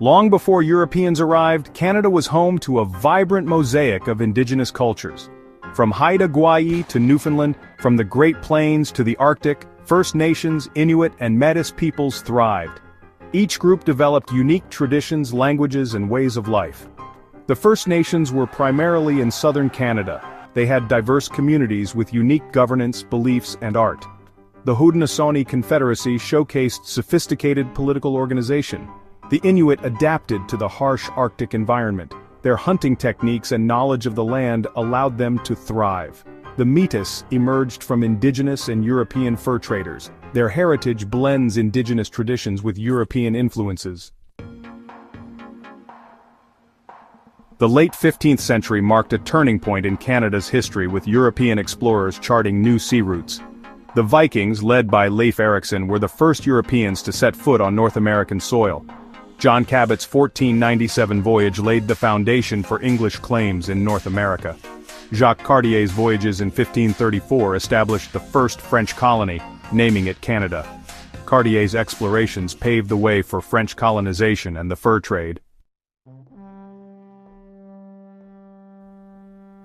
Long before Europeans arrived, Canada was home to a vibrant mosaic of indigenous cultures. From Haida Gwaii to Newfoundland, from the Great Plains to the Arctic, First Nations, Inuit, and Métis peoples thrived. Each group developed unique traditions, languages, and ways of life. The First Nations were primarily in southern Canada. They had diverse communities with unique governance, beliefs, and art. The Haudenosaunee Confederacy showcased sophisticated political organization. The Inuit adapted to the harsh Arctic environment. Their hunting techniques and knowledge of the land allowed them to thrive. The Métis emerged from indigenous and European fur traders. Their heritage blends indigenous traditions with European influences. The late 15th century marked a turning point in Canada's history with European explorers charting new sea routes. The Vikings, led by Leif Erikson, were the first Europeans to set foot on North American soil. John Cabot's 1497 voyage laid the foundation for English claims in North America. Jacques Cartier's voyages in 1534 established the first French colony, naming it Canada. Cartier's explorations paved the way for French colonization and the fur trade.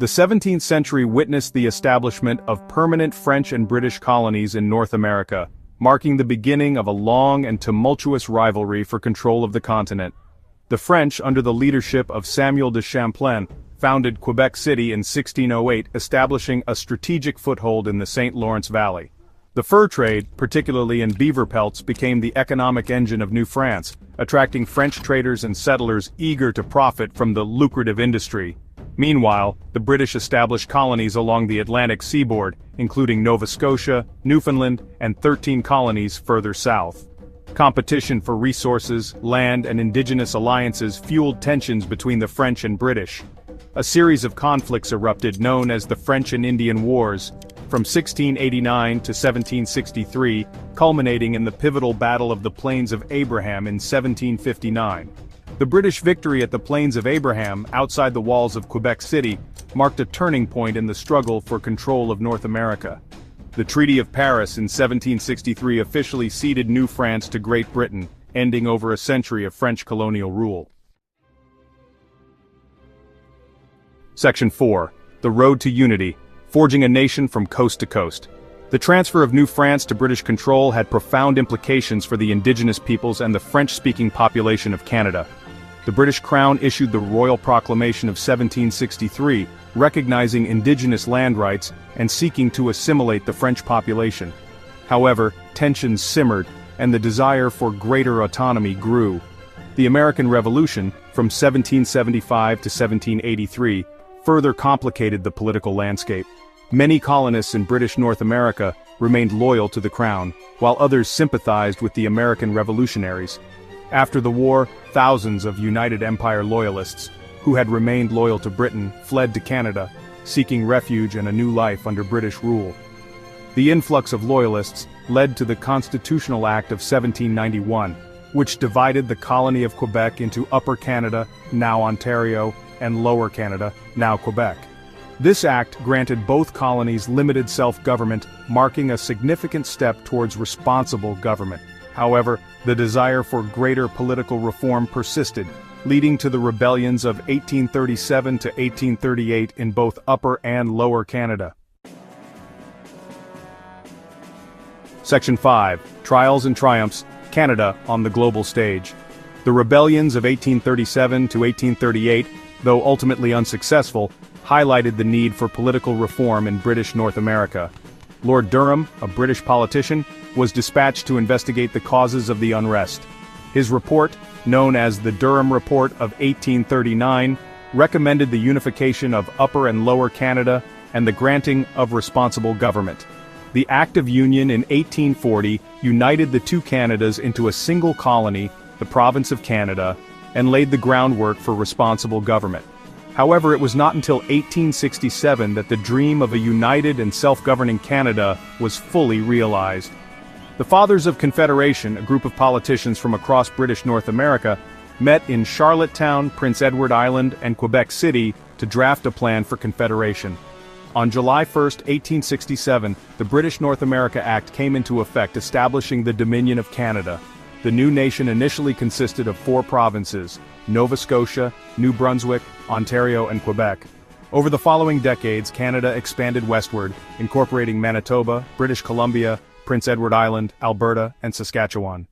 The 17th century witnessed the establishment of permanent French and British colonies in North America, marking the beginning of a long and tumultuous rivalry for control of the continent. The French, under the leadership of Samuel de Champlain, founded Quebec City in 1608, establishing a strategic foothold in the St. Lawrence Valley. The fur trade, particularly in beaver pelts, became the economic engine of New France, attracting French traders and settlers eager to profit from the lucrative industry. Meanwhile, the British established colonies along the Atlantic seaboard, including Nova Scotia, Newfoundland, and 13 colonies further south. Competition for resources, land, and indigenous alliances fueled tensions between the French and British. A series of conflicts erupted known as the French and Indian Wars, from 1689 to 1763, culminating in the pivotal Battle of the Plains of Abraham in 1759. The British victory at the Plains of Abraham, outside the walls of Quebec City, marked a turning point in the struggle for control of North America. The Treaty of Paris in 1763 officially ceded New France to Great Britain, ending over a century of French colonial rule. Section 4. The Road to Unity, Forging a Nation from Coast to Coast. The transfer of New France to British control had profound implications for the indigenous peoples and the French-speaking population of Canada. The British Crown issued the Royal Proclamation of 1763, recognizing indigenous land rights and seeking to assimilate the French population. However, tensions simmered, and the desire for greater autonomy grew. The American Revolution, from 1775 to 1783, further complicated the political landscape. Many colonists in British North America remained loyal to the Crown, while others sympathized with the American revolutionaries. After the war, thousands of United Empire Loyalists, who had remained loyal to Britain, fled to Canada, seeking refuge and a new life under British rule. The influx of Loyalists led to the Constitutional Act of 1791, which divided the colony of Quebec into Upper Canada, now Ontario, and Lower Canada, now Quebec. This act granted both colonies limited self-government, marking a significant step towards responsible government. However, the desire for greater political reform persisted, leading to the rebellions of 1837 to 1838 in both Upper and Lower Canada. Section 5. Trials and Triumphs, Canada on the Global Stage. The rebellions of 1837 to 1838, though ultimately unsuccessful, highlighted the need for political reform in British North America. Lord Durham, a British politician, was dispatched to investigate the causes of the unrest. His report, known as the Durham Report of 1839, recommended the unification of Upper and Lower Canada and the granting of responsible government. The Act of Union in 1840 united the two Canadas into a single colony, the Province of Canada, and laid the groundwork for responsible government. However, it was not until 1867 that the dream of a united and self-governing Canada was fully realized. The Fathers of Confederation, a group of politicians from across British North America, met in Charlottetown, Prince Edward Island, and Quebec City to draft a plan for confederation. On July 1, 1867, the British North America Act came into effect, establishing the Dominion of Canada. The new nation initially consisted of 4 provinces: Nova Scotia, New Brunswick, Ontario, and Quebec. Over the following decades, Canada expanded westward, incorporating Manitoba, British Columbia, Prince Edward Island, Alberta, and Saskatchewan.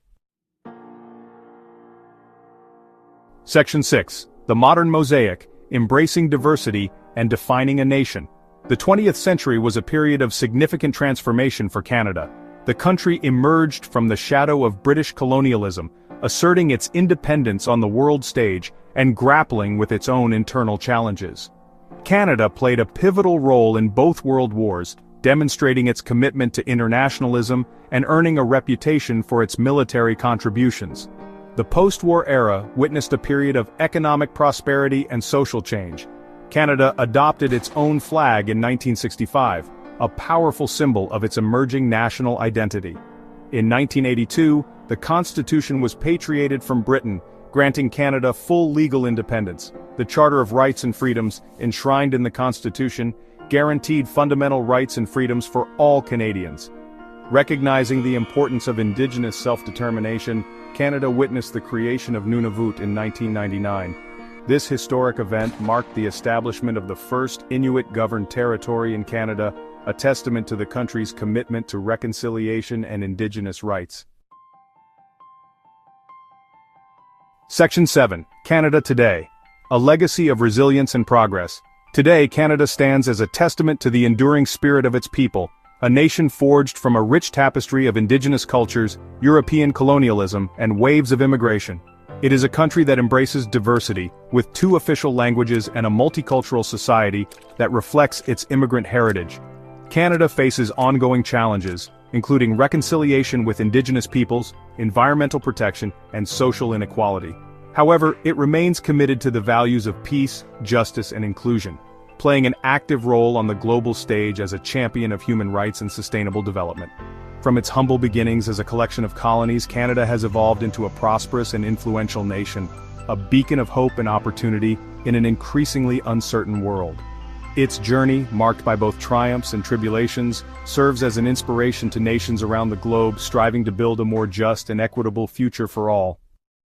Section 6. The Modern Mosaic, Embracing Diversity and Defining a Nation. The 20th century was a period of significant transformation for Canada. The country emerged from the shadow of British colonialism, asserting its independence on the world stage and grappling with its own internal challenges. Canada played a pivotal role in both world wars, demonstrating its commitment to internationalism and earning a reputation for its military contributions. The post-war era witnessed a period of economic prosperity and social change. Canada adopted its own flag in 1965, a powerful symbol of its emerging national identity. In 1982, the Constitution was patriated from Britain, granting Canada full legal independence. The Charter of Rights and Freedoms, enshrined in the Constitution, guaranteed fundamental rights and freedoms for all Canadians. Recognizing the importance of Indigenous self-determination, Canada witnessed the creation of Nunavut in 1999. This historic event marked the establishment of the first Inuit-governed territory in Canada, a testament to the country's commitment to reconciliation and Indigenous rights. Section 7. Canada Today. A Legacy of Resilience and Progress. Today, Canada stands as a testament to the enduring spirit of its people, a nation forged from a rich tapestry of Indigenous cultures, European colonialism, and waves of immigration. It is a country that embraces diversity, with 2 official languages and a multicultural society that reflects its immigrant heritage. Canada faces ongoing challenges, including reconciliation with Indigenous peoples, environmental protection, and social inequality. However, it remains committed to the values of peace, justice, and inclusion, playing an active role on the global stage as a champion of human rights and sustainable development. From its humble beginnings as a collection of colonies, Canada has evolved into a prosperous and influential nation, a beacon of hope and opportunity in an increasingly uncertain world. Its journey, marked by both triumphs and tribulations, serves as an inspiration to nations around the globe striving to build a more just and equitable future for all.